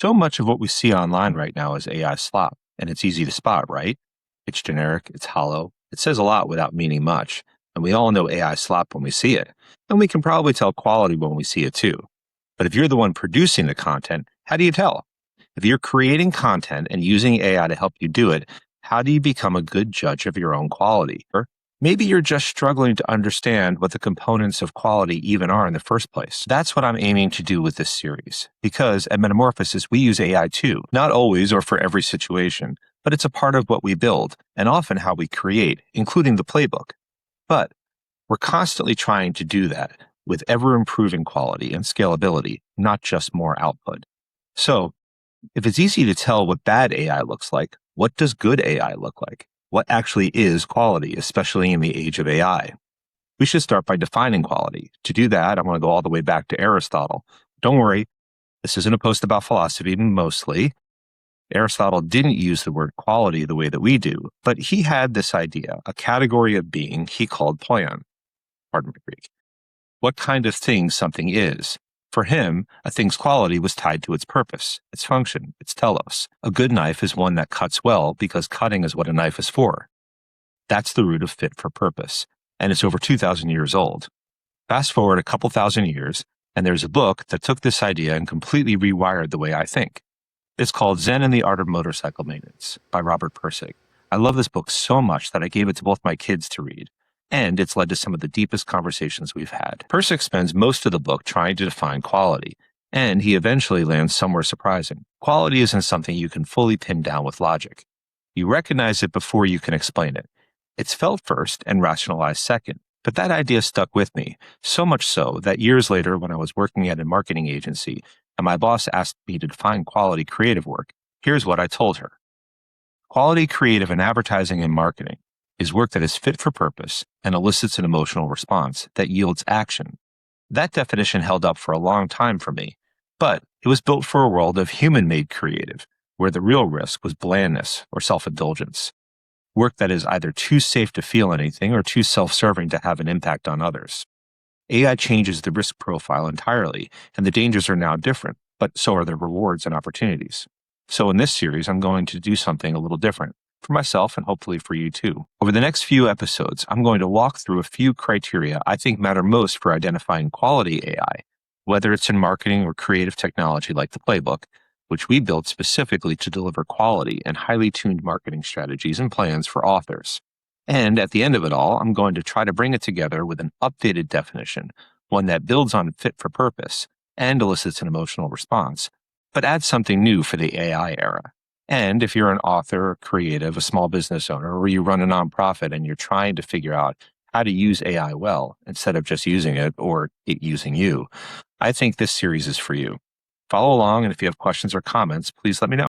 So much of what we see online right now is AI slop, and it's easy to spot, right? It's generic, it's hollow, it says a lot without meaning much, and we all know AI slop when we see it, and we can probably tell quality when we see it too. But if you're the one producing the content, how do you tell? If you're creating content and using AI to help you do it, how do you become a good judge of your own quality? Or maybe you're just struggling to understand what the components of quality even are in the first place. That's what I'm aiming to do with this series. Because at Metamorphosis, we use AI too, not always or for every situation, but it's a part of what we build and often how we create, including the playbook. But we're constantly trying to do that with ever improving quality and scalability, not just more output. So, if it's easy to tell what bad AI looks like, what does good AI look like? What actually is quality, especially in the age of AI? We should start by defining quality. To do that, I want to go all the way back to Aristotle. Don't worry, this isn't a post about philosophy mostly. Aristotle didn't use the word quality the way that we do, but he had this idea, a category of being he called poion. Pardon my Greek. What kind of thing something is. For him, a thing's quality was tied to its purpose, its function, its telos. A good knife is one that cuts well because cutting is what a knife is for. That's the root of fit for purpose, and it's over 2,000 years old. Fast forward a couple thousand years, and there's a book that took this idea and completely rewired the way I think. It's called Zen and the Art of Motorcycle Maintenance by Robert Pirsig. I love this book so much that I gave it to both my kids to read. And it's led to some of the deepest conversations we've had. Pirsig spends most of the book trying to define quality, and he eventually lands somewhere surprising. Quality isn't something you can fully pin down with logic. You recognize it before you can explain it. It's felt first and rationalized second. But that idea stuck with me, so much so that years later when I was working at a marketing agency and my boss asked me to define quality creative work, here's what I told her. Quality creative in advertising and marketing is work that is fit for purpose and elicits an emotional response that yields action. That definition held up for a long time for me, but it was built for a world of human-made creative, where the real risk was blandness or self-indulgence. Work that is either too safe to feel anything or too self-serving to have an impact on others. AI changes the risk profile entirely, and the dangers are now different, but so are the rewards and opportunities. So in this series, I'm going to do something a little different. For myself and hopefully for you too. Over the next few episodes, I'm going to walk through a few criteria I think matter most for identifying quality AI, whether it's in marketing or creative technology like the playbook, which we built specifically to deliver quality and highly tuned marketing strategies and plans for authors. And at the end of it all, I'm going to try to bring it together with an updated definition, one that builds on fit for purpose and elicits an emotional response, but adds something new for the AI era. And if you're an author, a creative, a small business owner, or you run a nonprofit and you're trying to figure out how to use AI well instead of just using it or it using you, I think this series is for you. Follow along, and if you have questions or comments, please let me know.